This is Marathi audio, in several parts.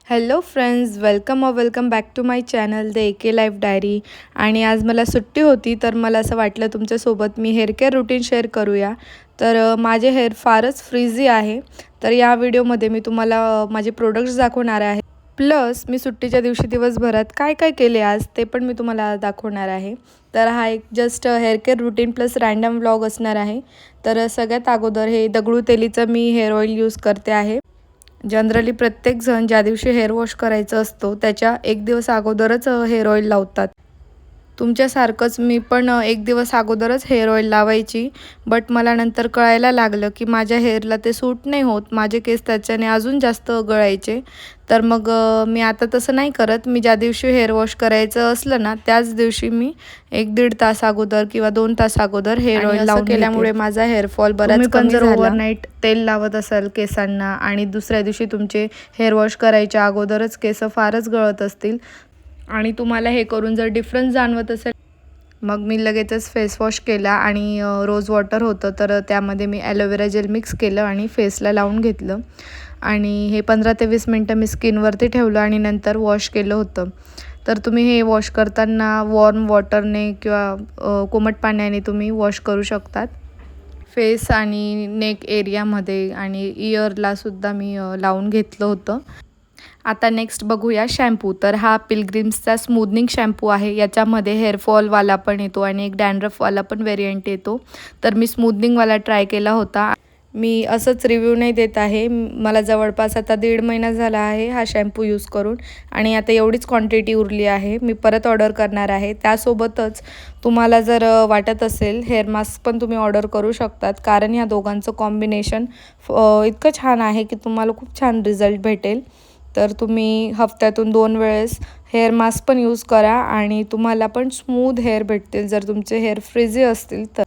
Hello friends, welcome back to my channel the AK life diary. आणि आज मला सुट्टी होती तर मला असं वाटलं तुमच्यासोबत मी हेअर केअर रुटीन शेअर करूया. तर माझे हेअर फारच फ्रीझी आहे. तर या व्हिडिओमध्ये मी तुम्हाला माझे प्रोडक्ट्स दाखवणार आहे. प्लस मी सुट्टीच्या दिवशी दिवसभरात काय काय केले आज ते पण मी तुम्हाला दाखवणार आहे. तर हा एक just hair care routine plus random vlog असणार आहे. तर सगळ्यात अगोदर हे दगडू तेलीचं मी हेअर ऑइल यूज करते आहे. जनरली प्रत्येकजण ज्या दिवशी हेअर वॉश करायचं असतो त्याच्या एक दिवस अगोदरच हेअर ऑइल लावतात. तुमच्यासारखंच मी पण एक दिवस अगोदरच हेअर ऑइल लावायची. बट मला नंतर कळायला लागलं की माझ्या हेअरला ते सूट नाही होत, माझे केस त्याच्याने अजून जास्त गळायचे. तर मग मी आता तसं नाही करत. मी ज्या दिवशी हेअर वॉश करायचं असलं ना त्याच दिवशी मी 1-1.5 तास अगोदर किंवा 2 तास अगोदर हेअर ऑइल लावून केल्यामुळे माझा हेअरफॉल बराच कमी झाला. ओव्हरनाईट तेल लावत असाल केसांना आणि दुसऱ्या दिवशी तुमचे हेअर वॉश करायच्या अगोदरच केस फारच गळत असतील आणि तुम्हाला हे करून जर डिफरन्स जाणवत असेल, मग मी लगेचच फेस वॉश केला आणि रोज वॉटर होतं तर त्यामध्ये मी ॲलोवेरा जेल मिक्स केलं आणि फेसला लावून घेतलं. आणि हे 15 ते 20 मिनटं मी स्किनवरती ठेवलं आणि नंतर वॉश केलं होतं. तर तुम्ही हे वॉश करताना वॉर्म वॉटरने किंवा कोमट पाण्याने तुम्ही वॉश करू शकतात. फेस आणि नेक एरियामध्ये आणि इयरलासुद्धा मी लावून घेतलं होतं. आता नेक्स्ट बघूया शॅम्पू. तर हा पिलग्रिम्सचा स्मूदनिंग शॅम्पू आहे. याच्यामध्ये हेअरफॉलवाला पण येतो आणि एक डॅन्ड्रफवाला पण व्हेरियंट येतो. तर मी स्मूदनिंगवाला ट्राय केला होता. मी असंच रिव्ह्यू नाही देत आहे. मला जवळपास आता 1.5 महिना झाला आहे हा शॅम्पू यूज करून आणि आता एवढीच क्वांटिटी उरली आहे. मी परत ऑर्डर करणार आहे. त्यासोबतच तुम्हाला जर वाटत असेल हेअर मास्क पण तुम्ही ऑर्डर करू शकतात, कारण ह्या दोघांचं कॉम्बिनेशन इतकं छान आहे की तुम्हाला खूप छान रिझल्ट भेटेल. तर तुम्ही हफ्त्यातून 2 वेळेस हेअर मास्क पण यूज करा आणि तुम्हाला पण स्मूथ हेअर भेटतील जर तुमचे हेअर फ्रिझी असतील तर.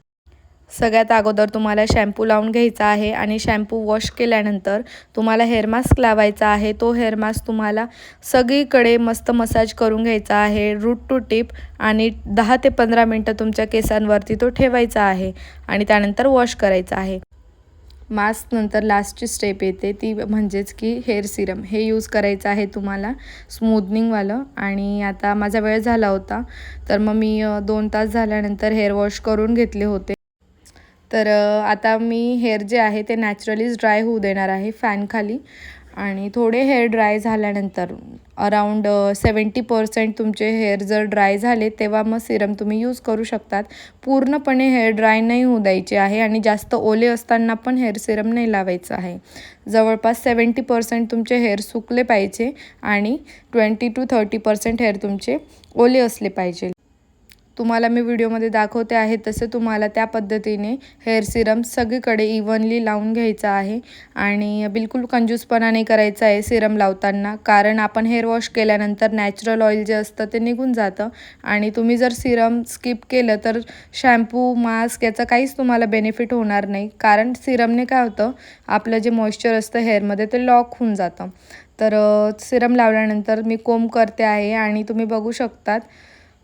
सगळ्यात अगोदर तुम्हाला शॅम्पू लावून घ्यायचा आहे आणि शॅम्पू वॉश केल्यानंतर तुम्हाला हेअर मास्क लावायचा आहे. तो हेअर मास्क तुम्हाला सगळीकडे मस्त मसाज करून घ्यायचा आहे रूट टू टिप आणि 10 ते 15 मिनटं तुमच्या केसांवरती तो ठेवायचा आहे आणि त्यानंतर वॉश करायचा आहे. मास्क नंतर लास्टची स्टेप येते ती म्हणजेच की हेअर सिरम हे यूज करायचं आहे तुम्हाला स्मूदनिंगवालं. आणि आता माझा वेळ झाला होता तर मग मी 2 तास झाल्यानंतर हेअर वॉश करून घेतले होते. तर आता मी हेअर जे आहे ते नॅचरलीच ड्राय होऊ देणार आहे फॅनखाली. आणि थोडे हेअर ड्राय झाल्यानंतर अराऊंड 70% तुमचे हेअर जर ड्राय झाले तेव्हा मग सिरम तुम्ही यूज करू शकतात. पूर्णपणे हेअर ड्राय नाही होऊ द्यायचे आहे आणि जास्त ओले असताना पण हेअर सिरम नाही लावायचं आहे. जवळपास 70% तुमचे हेअर सुकले पाहिजे आणि 20 to 30% हेअर तुमचे ओले असले पाहिजे. तुम्हाला मी व्हिडिओमध्ये दाखवते आहे तसे तुम्हाला त्या पद्धतीने हेअर सिरम सगळीकडे इव्हनली लावून घ्यायचा आहे. आणि बिलकुल कंजूसपणा नाही करायचा आहे सिरम लावताना, कारण आपण हेअर वॉश केल्यानंतर नॅचरल ऑइल जे असतं ते निघून जातं आणि तुम्ही जर सिरम स्किप केलं तर शॅम्पू मास्क याचा काहीच तुम्हाला बेनिफिट होणार नाही, कारण सिरमने काय होतं आपलं जे मॉइश्चर असतं हेअरमध्ये ते लॉक होऊन जातं. तर सिरम लावल्यानंतर मी कोंब करते आहे आणि तुम्ही बघू शकतात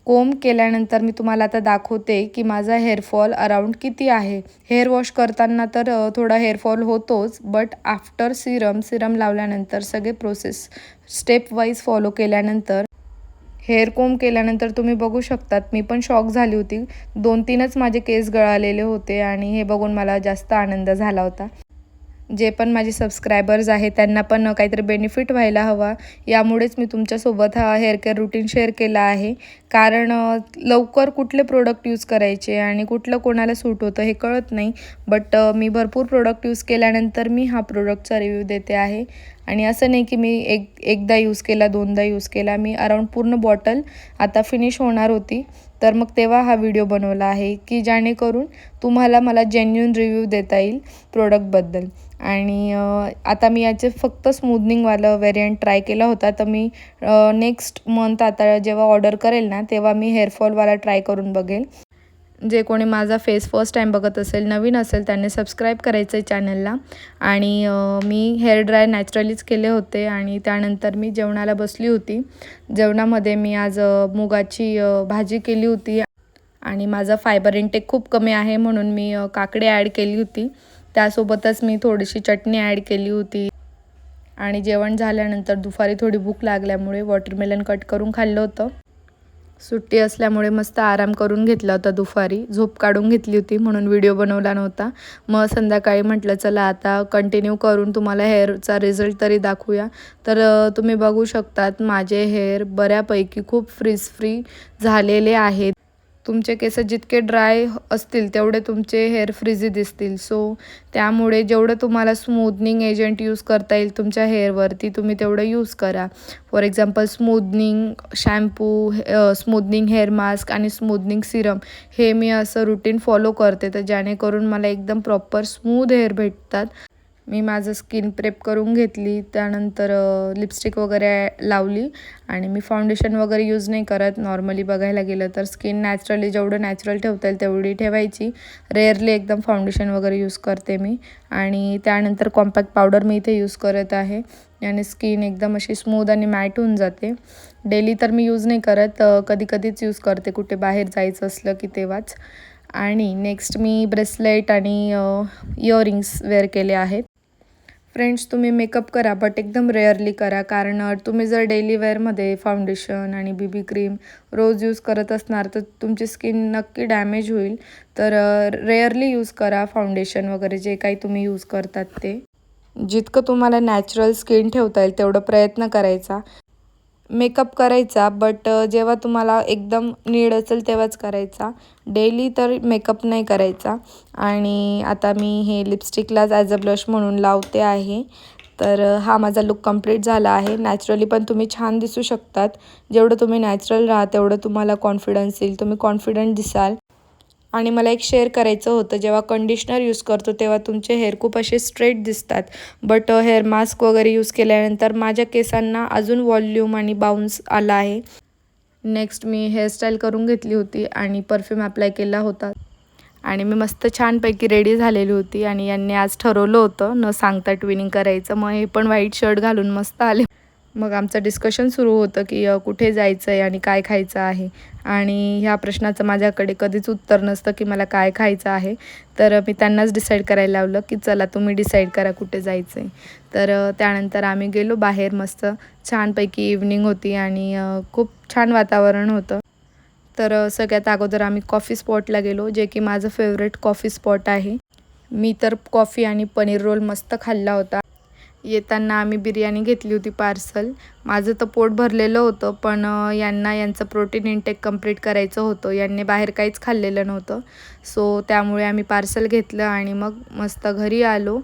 कोंब केल्यानंतर मी तुम्हाला आता दाखवते की माझा हेअरफॉल अराऊंड किती आहे. हेअर वॉश करताना तर थोडा हेअरफॉल होतोच, बट आफ्टर सिरम लावल्यानंतर सगळे प्रोसेस स्टेप वाईज फॉलो केल्यानंतर हेअर कोंब केल्यानंतर तुम्ही बघू शकतात मी पण शॉक झाली होती. 2-3च माझे केस गळालेले होते आणि हे बघून मला जास्त आनंद झाला होता. जे पण माझे सबस्क्रायबर्स आहेत त्यांना पण काहीतरी बेनिफिट व्हायला हवा, यामुळेच मी तुमच्यासोबत हा हेअर केअर रुटीन शेअर केला आहे. कारण लवकर कुठले प्रोडक्ट यूज करायचे आणि कुठलं कोणाला सूट होतं हे कळत नाही. बट मी भरपूर प्रोडक्ट यूज केल्यानंतर मी हा प्रोडक्टचा रिव्ह्यू देते आहे. आणि असं नाही की मी एकदा यूज केला 2दा यूज केला, मी अराऊंड पूर्ण बॉटल आता फिनिश होणार होती. तर मग तेव्हा हा व्हिडिओ बनवला आहे की जेणेकरून तुम्हाला मला जेन्युइन रिव्ह्यू देता येईल प्रोडक्टबद्दल. आणि आता मी याचे फक्त स्मूदनिंगवालं व्हेरियंट ट्राय केला होता. तर मी नेक्स्ट मंथ आता जेव्हा ऑर्डर करेल ना तेव्हा मी हेअरफॉलवाला ट्राय करून बघेल. जे कोणी माझा फेस फर्स्ट टाईम बघत असेल, नवीन असेल, त्यांनी सबस्क्राईब करायचं आहे चॅनलला. आणि मी हेअर ड्राय नॅचरलीच केले होते आणि त्यानंतर मी जेवणाला बसली होती. जेवणामध्ये मी आज मुगाची भाजी केली होती आणि माझा फायबर इंटेक खूप कमी आहे म्हणून मी काकडी ॲड केली होती. त्यासोबतच मी थोडीशी चटणी ॲड केली होती. आणि जेवण झाल्यानंतर दुपारी थोडी भूक लागल्यामुळे वॉटरमेलन कट करून खाल्लं होतं. सुट्टी असल्यामुळे मस्त आराम करून घेतला होता दुपारी, झोप काढून घेतली होती म्हणून व्हिडिओ बनवला नव्हता. मग संध्याकाळी म्हटलं चला आता कंटिन्यू करून तुम्हाला हेअरचा रिझल्ट तरी दाखवूया. तर तुम्ही बघू शकतात माझे हेअर बऱ्यापैकी खूप फ्रीज फ्री झालेले आहेत. तुमचे केस जितके ड्राय असतील तेवढे तुमचे हेअर फ्रीझी दिसतील. सो त्यामुळे जेवढं तुम्हाला स्मूदनिंग एजंट यूज करता येईल तुमच्या हेअरवरती तुम्ही तेवढं यूज करा. For example smoothening shampoo, smoothening hair mask आणि स्मूदनिंग सिरम हे मी असं रुटीन फॉलो करते, तर जेणेकरून मला एकदम प्रॉपर स्मूथ हेअर भेटतात. मी माझं स्किन प्रेप करून घेतली, त्यानंतर लिपस्टिक वगैरे लावली आणि मी फाउंडेशन वगैरे यूज नाही करत. नॉर्मली बघायला गेलं तर स्किन नॅचरली जेवढं नॅचरल ठेवता येईल तेवढी ठेवायची. रेअरली एकदम फाउंडेशन वगैरे यूज करते मी. आणि त्यानंतर कॉम्पॅक्ट पावडर मी इथे यूज करत आहे आणि स्किन एकदम अशी स्मूथ आणि मॅट होऊन जाते. डेली तर मी यूज नाही करत, कधी कधीच यूज करते कुठे बाहेर जायचं असलं की तेव्हाच. आणि नेक्स्ट मी ब्रेसलेट आणि इयरिंग्स वेअर केले आहेत. फ्रेंड्स, तुम्ही मेकअप करा बट एकदम रेअरली करा, कारण तुम्ही जर डेली वेअरमध्ये फाउंडेशन आणि BB क्रीम रोज यूज करत असणार तर तुमची स्किन नक्की डॅमेज होईल. तर रेअरली यूज करा फाउंडेशन वगैरे जे काही तुम्ही यूज करतात ते. जितकं तुम्हाला नॅचरल स्किन ठेवता येईल तेवढं प्रयत्न करायचा. मेकअप करायचा बट जेव्हा तुम्हाला एकदम नीड असेल तेव्हाच करायचा. डेली तर मेकअप नाही करायचा. आणि आता मी हे लिपस्टिकलाच ॲज अ ब्लश म्हणून लावते आहे. तर हा माझा लुक कंप्लीट झाला आहे. नॅचरली पण तुम्ही छान दिसू शकतात. जेवढं तुम्ही नॅचरल राहा तेवढं तुम्हाला कॉन्फिडन्स येईल, तुम्ही कॉन्फिडंट दिसाल. आणि मला एक शेअर करायचं होतं, जेव्हा कंडिशनर यूज करतो तेव्हा तुमचे हेअर खूप असे स्ट्रेट दिसतात, बट हेअर मास्क वगैरे यूज केल्यानंतर माझ्या केसांना अजून वॉल्यूम आणि बाउन्स आला आहे. नेक्स्ट मी हेअरस्टाईल करून घेतली होती आणि परफ्यूम अप्लाय केला होता आणि मी मस्त छानपैकी रेडी झालेली होती. आणि यांनी आज ठरवलं होतं न सांगता ट्विनिंग करायचं, मग हे पण व्हाईट शर्ट घालून मस्त आले. मग आमचं डिस्कशन सुरू होतं की कुठे जायचं आहे आणि काय खायचं आहे. आणि ह्या प्रश्नाचं माझ्याकडे कधीच उत्तर नसतं की मला काय खायचं आहे. तर मी त्यांनाच डिसाईड करायला लावलं की चला तुम्ही डिसाईड करा कुठे जायचं आहे. तर त्यानंतर आम्ही गेलो बाहेर. मस्त छानपैकी इव्हनिंग होती आणि खूप छान वातावरण होतं. तर सगळ्यात अगोदर आम्ही कॉफी स्पॉटला गेलो, जे की माझं फेवरेट कॉफी स्पॉट आहे. मी तर कॉफी आणि पनीर रोल मस्त खाल्ला होता. येताना आम्ही बिर्याणी घेतली होती पार्सल. माझं तर पोट भरलेलं होतं, पण यांचं प्रोटीन इंटेक कंप्लीट करायचं होतं. यांनी बाहेर काहीच खाल्लेलं नव्हतं. सो त्यामुळे आम्ही पार्सल घेतलं आणि मग मस्त घरी आलो.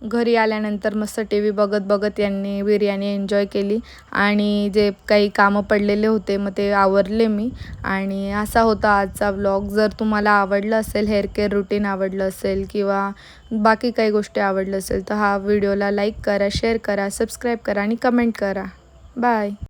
घरी आल्यानंतर मस्त TV बघत बघत यांनी बिर्याणी एन्जॉय केली आणि जे काही कामं पडलेले होते मग ते आवरले मी. आणि असा होता आजचा व्लॉग. जर तुम्हाला आवडलं असेल, हेअर केअर रुटीन आवडलं असेल किंवा बाकी काही गोष्टी आवडलं असेल तर हा व्हिडिओला लाईक करा, शेअर करा, सबस्क्राईब करा आणि कमेंट करा. बाय.